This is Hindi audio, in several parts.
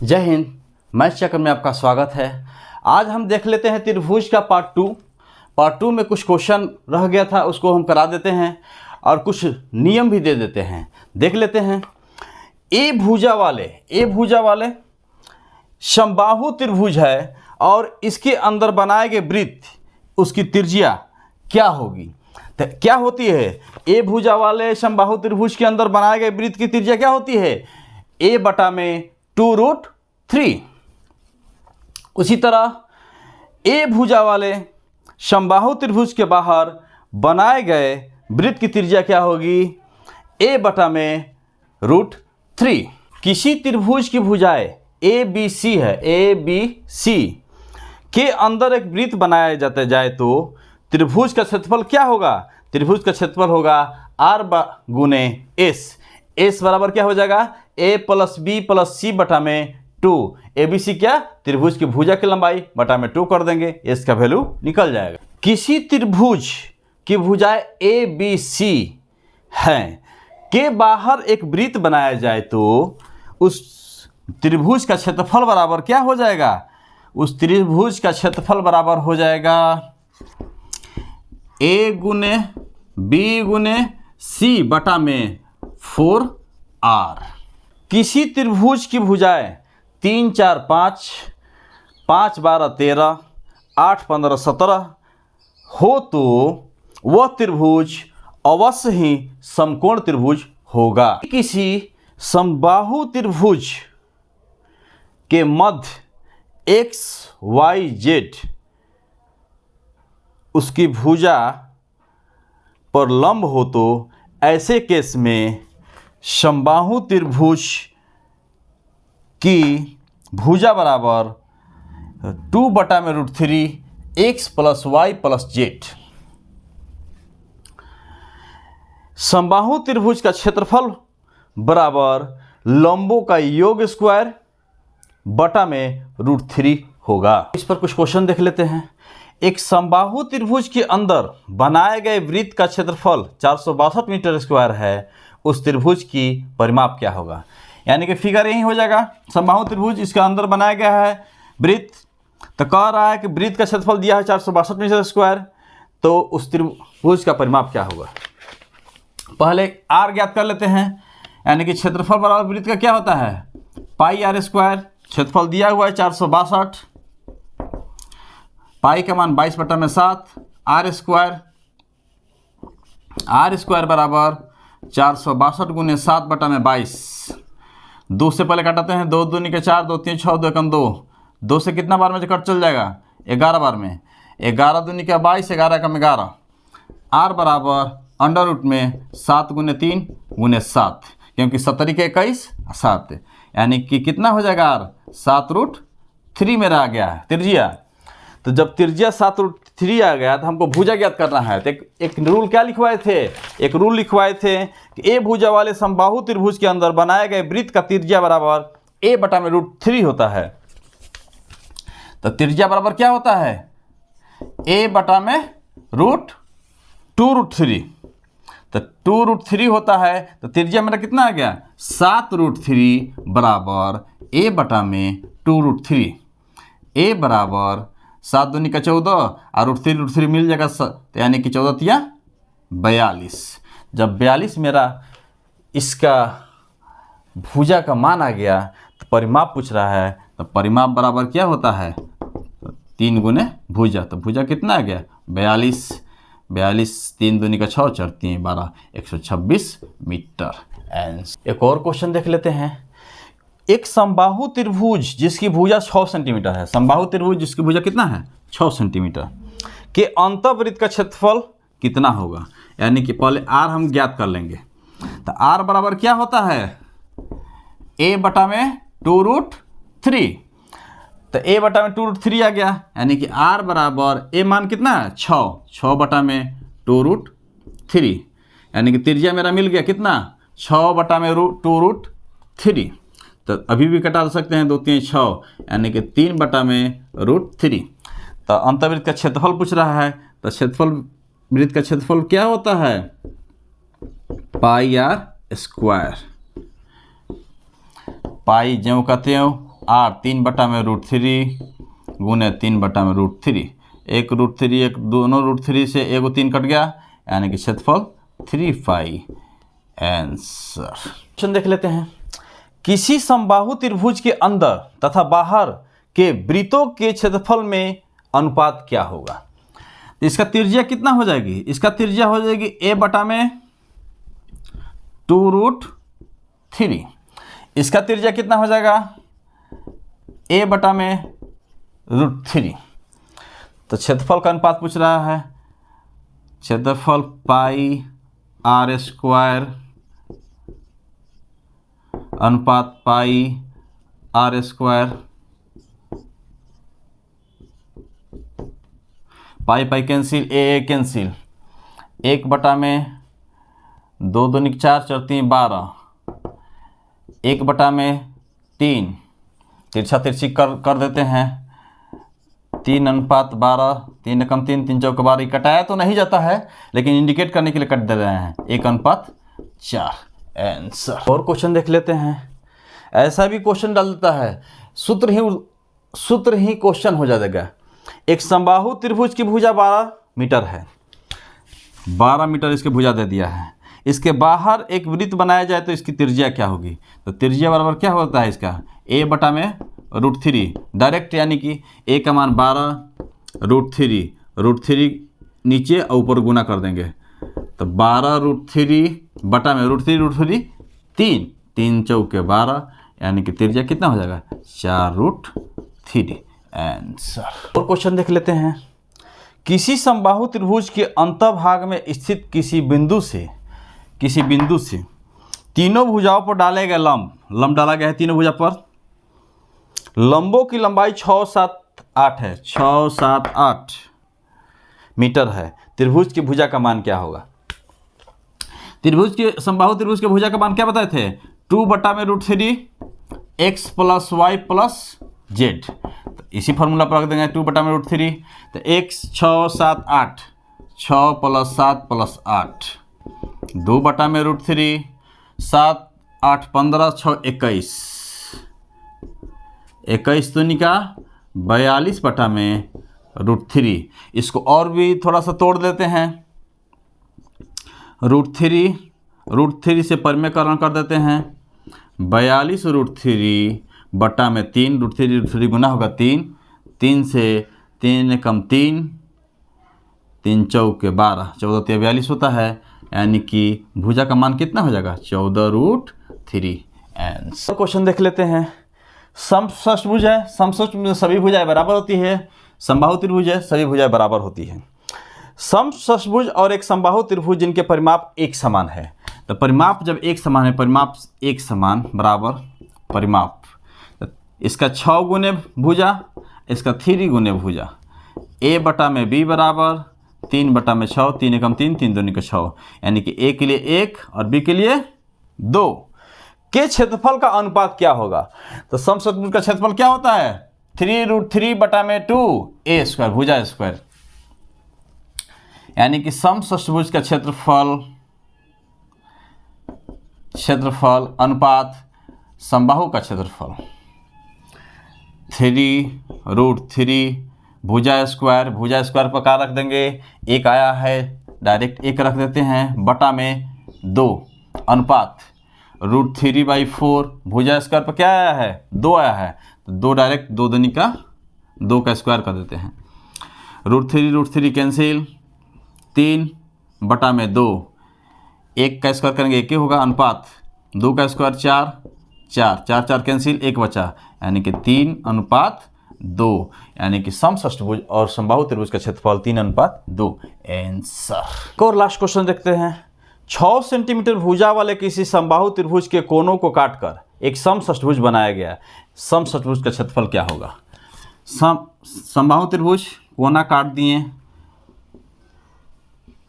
जय हिंद। मैथ चक्र में आपका स्वागत है। आज हम देख लेते हैं त्रिभुज का पार्ट टू में कुछ क्वेश्चन रह गया था, उसको हम करा देते हैं और कुछ नियम भी दे देते हैं। देख लेते हैं। ए भुजा वाले समबाहु त्रिभुज है और इसके अंदर बनाए गए वृत्त उसकी त्रिज्या क्या होगी? तो क्या होती है? ए भुजा वाले समबाहु त्रिभुज के अंदर बनाए गए वृत्त की त्रिज्या क्या होती है? a बटा में 2√3। उसी तरह ए भुजा वाले समबाहु त्रिभुज के बाहर बनाए गए वृत्त की त्रिज्या क्या होगी? a बटा में √3। किसी त्रिभुज की भुजाएं ए बी सी है, ए बी सी के अंदर एक वृत्त बनाया जाता जाए तो त्रिभुज का क्षेत्रफल क्या होगा? त्रिभुज का क्षेत्रफल होगा r गुने एस बराबर क्या हो जाएगा? a प्लस बी प्लस सी बटा में 2। ए बी सी क्या? त्रिभुज की भुजा की लंबाई बटा में 2 कर देंगे, एस का वैल्यू निकल जाएगा। किसी त्रिभुज की भुजाएं ए बी सी हैं के बाहर एक वृत्त बनाया जाए तो उस त्रिभुज का क्षेत्रफल बराबर क्या हो जाएगा? उस त्रिभुज का क्षेत्रफल बराबर हो जाएगा ए गुने बी गुने सी बटा में 4r। किसी त्रिभुज की भुजाएं 3 4 5, 5 12 13, 8 15 17 हो तो वह त्रिभुज अवश्य ही समकोण त्रिभुज होगा। किसी समबाहु त्रिभुज के मध्य x y z उसकी भुजा पर लंब हो तो ऐसे केस में समबाहु त्रिभुज की भुजा बराबर 2 बटा में √3 x plus Y plus Z. समबाहु त्रिभुज का क्षेत्रफल बराबर लंबों का योग स्क्वायर बटा में √3 होगा। इस पर कुछ क्वेश्चन देख लेते हैं। एक समबाहु त्रिभुज के अंदर बनाए गए वृत्त का क्षेत्रफल 462 मीटर स्क्वायर है, उस त्रिभुज की परिमाप क्या होगा? यानी कि फिगर यही हो जाएगा। समबाहु त्रिभुज इसके अंदर बनाया गया है वृत्त, तो कह रहा है कि वृत्त का क्षेत्रफल दिया है 462 मीटर स्क्वायर, तो उस त्रिभुज का परिमाप क्या होगा? पहले r ज्ञात कर लेते हैं। यानी कि क्षेत्रफल बराबर वृत्त का क्या होता है? पाई r स्क्वायर। क्षेत्रफल दिया हुआ है 462, पाई का मान 22 बटा में 7, r स्क्वायर बराबर 462 गुने 7 बटा में 22। 2 से पहले काटते हैं, 2 दूनी के 4, 2 3 6, 2 एकम 2। 2 से कितना बार में कट चल जाएगा? 11 बार में। 11 दूनी का 22, 11 एकम 11। r बराबर अंडर रूट में 7 गुने 3 गुने 7, क्योंकि 70 के 21 7, यानी कि कितना हो जाएगा? r 7√3 मेरा आ गया है त्रिज्या। तो जब त्रिज्या 7√3 आ गया तो हमको भुजा ज्ञात करना है। तो एक रूल क्या लिखवाए थे? एक रूल लिखवाए थे कि ए भुजा वाले समबाहु त्रिभुज के अंदर बनाए गए वृत्त का त्रिज्या बराबर a बटा में √3 होता है। तो त्रिज्या बराबर क्या होता है? a बटा में √2√3। तो 2√3 होता है, तो त्रिज्या मेरा कितना आ गया? 7√3 बराबर a बटा में 2√3। a बराबर 7 दूनी का 14 और √3 मिल जाएगा, तो यानी कि 14 तिया 42। जब 42 मेरा इसका भुजा का मान आ गया तो परिमाप पूछ रहा है, तो परिमाप बराबर क्या होता है? 3 गुने भुजा। तो भुजा कितना आ गया? 42। 3 दूनी का 6, 4 3 12, 126 मीटर। एक और क्वेश्चन देख लेते हैं। एक समबाहु त्रिभुज जिसकी भुजा 6 सेंटीमीटर है, समबाहु त्रिभुज जिसकी भुजा कितना है? 6 सेंटीमीटर के अंतःवृत्त का क्षेत्रफल कितना होगा? यानी कि पहले r हम ज्ञात कर लेंगे। तो r बराबर क्या होता है? a बटा में 2√3। तो a बटा में 2√3 आ गया, यानी कि r बराबर a मान कितना है? 6 बटा में 2√3, यानी कि त्रिज्या मेरा मिल गया कितना? 6 बटा में 2√3। तो अभी भी कटा सकते हैं, 2 3 6, यानी कि 3 बटा में √3। तो अंतःवृत्त का क्षेत्रफल पूछ रहा है, तो वृत्त का क्षेत्रफल क्या होता है? पाई r स्क्वायर। पाई ज्यों का त्यों 8 3/√3 गुने 3/√3, एक √3 एक दोनों √3 से एगो 3 कट गया, यानी कि क्षेत्रफल 3 पाई आंसर। क्वेश्चन देख लेते हैं। किसी समबाहु त्रिभुज के अंदर तथा बाहर के वृत्तों के क्षेत्रफल में अनुपात क्या होगा? इसका त्रिज्या कितना हो जाएगी? इसका त्रिज्या हो जाएगी a/2√3। इसका त्रिज्या कितना हो जाएगा? a/√3। तो क्षेत्रफल का अनुपात पूछ रहा है। क्षेत्रफल πr² अनुपात πr²। पाई कैंसिल, ए कैंसिल, 1/2 दूनी 4 4 3 12, 1/3 तिरछा तिरछी कर देते हैं। 3:12, 3 एकम 3 3 चौक 12। कटाया तो नहीं जाता है, लेकिन इंडिकेट करने के लिए कट दे रहे हैं। 1:4 आंसर। और क्वेश्चन देख लेते हैं। ऐसा भी क्वेश्चन डाल देता है, सूत्र ही क्वेश्चन हो जाएगा। एक समबाहु त्रिभुज की भुजा 12 मीटर है, 12 मीटर इसके भुजा दे दिया है। इसके बाहर एक वृत्त बनाया जाए तो इसकी त्रिज्या क्या होगी? तो त्रिज्या बराबर क्या होता है इसका? a/√3 डायरेक्ट, यानी कि a का मान 12√3 नीचे और ऊपर गुना कर देंगे। तो 12√3 3 3 चौके 12, यानी कि त्रिज्या कितना हो जाएगा? 4√3 आंसर। और क्वेश्चन देख लेते हैं। किसी समबाहु त्रिभुज के अंतभाग में स्थित किसी बिंदु से तीनों भुजाओं पर डाले गए लंब डाला गया है। तीनों भुजा पर लंबों की लंबाई 6 7 8 है, 6 7 8 मीटर है। त्रिभुज की भुजा का मान क्या होगा? समबाहु त्रिभुज के भुजा का मान क्या बताए थे? 2/√3 x + y + z। तो इसी फॉर्मूला पर रख देंगे 2/√3। तो x 6 7 8, 6 + 7 + 8, 2/√3 7 8 15 6 21, 21 दूनी का 42/√3। इसको और भी थोड़ा सा तोड़ देते हैं। √3 से परिमेयकरण कर देते हैं। 42√3 बटा में 3, √3 गुना होगा 3, 3 से 3 एकम 3, 3 चौके 12, 14 × 42 होता है, यानी कि भुजा का मान कितना हो जाएगा? 14√3 आंसर। क्वेश्चन देख लेते हैं। समषष्ठभुज है, समषष्ठभुज में सभी भुजाएं बराबर होती है। समबाहु त्रिभुज है, सभी भुजाएं बराबर होती हैं। समषष्ठभुज और एक समबाहु त्रिभुज जिनके परिमाप एक समान है। तो परिमाप जब एक समान है, परिमाप एक समान बराबर परिमाप, इसका 6 गुने भुजा, इसका 3 गुने भुजा। a/b बराबर 3/6, 3 एकम 3, 3 दूनी का 6, यानी कि a के लिए 1 और b के लिए 2 के क्षेत्रफल का अनुपात क्या होगा? तो समषष्ठभुज का क्षेत्रफल क्या होता है? 3√3/2 a², भुजा स्क्वायर, यानी कि समषष्ठभुज का क्षेत्रफल अनुपात समबाहु का क्षेत्रफल 3√3 भुजा स्क्वायर पर क्या रख देंगे? 1 आया है, डायरेक्ट 1 रख देते हैं, बटा में 2 अनुपात √3/4 भुजा स्क्वायर पर क्या आया है? 2 आया है, तो 2 डायरेक्ट 2 दूनी का 2 का स्क्वायर कर देते हैं। √3 कैंसिल, 3 बटा में 2, 1 का स्क्वायर करेंगे 1 ही होगा, अनुपात 2 का स्क्वायर 4 4 कैंसिल, 1 बचा, यानी कि 3:2, यानी कि समषष्ठभुज और समबाहु त्रिभुज का क्षेत्रफल 3:2 आंसर। और लास्ट क्वेश्चन देखते हैं। 6 सेंटीमीटर भुजा वाले किसी समबाहु त्रिभुज के कोनों को काटकर एक समषष्ठभुज बनाया गया। समषष्ठभुज का क्षेत्रफल क्या होगा? समबाहु त्रिभुज कोना काट दिए,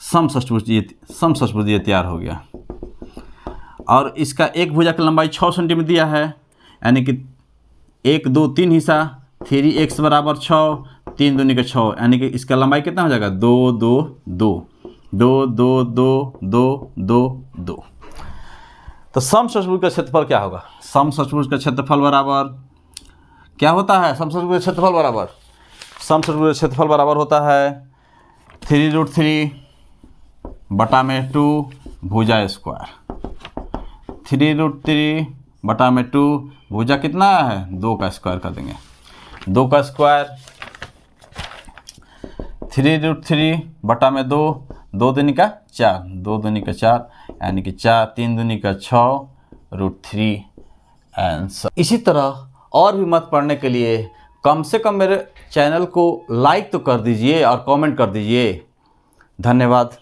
समषष्ठभुज ये तैयार हो गया। और इसका एक भुजा की लंबाई 6 सेंटीमीटर दिया है, यानी कि 1 2 3 हिस्सा, 3x बराबर 6, 3 दूनी का 6, यानी कि इसका लंबाई कितना हो जाएगा? 2 2 2 2 2 2 2 2 2। तो समषष्ठभुज का क्षेत्रफल क्या होगा? समषष्ठभुज का क्षेत्रफल बराबर क्या होता है समचतुर्भुज क्षेत्रफल बराबर, समचतुर्भुज क्षेत्रफल बराबर होता है 3√3 बटा में 2 भुजा स्क्वायर। 3√3 बटा में 2 भुजा कितना है 2 का स्क्वायर कर देंगे, 2 का स्क्वायर 3√3 बटा में 2, 2 दूनी का 4, 2 दूनी का 4 यानी कि 4, 3 दूनी का 6 √3 आंसर। इसी तरह और भी मत पढ़ने के लिए कम से कम मेरे चैनल को लाइक तो कर दीजिए और कमेंट कर दीजिए। धन्यवाद।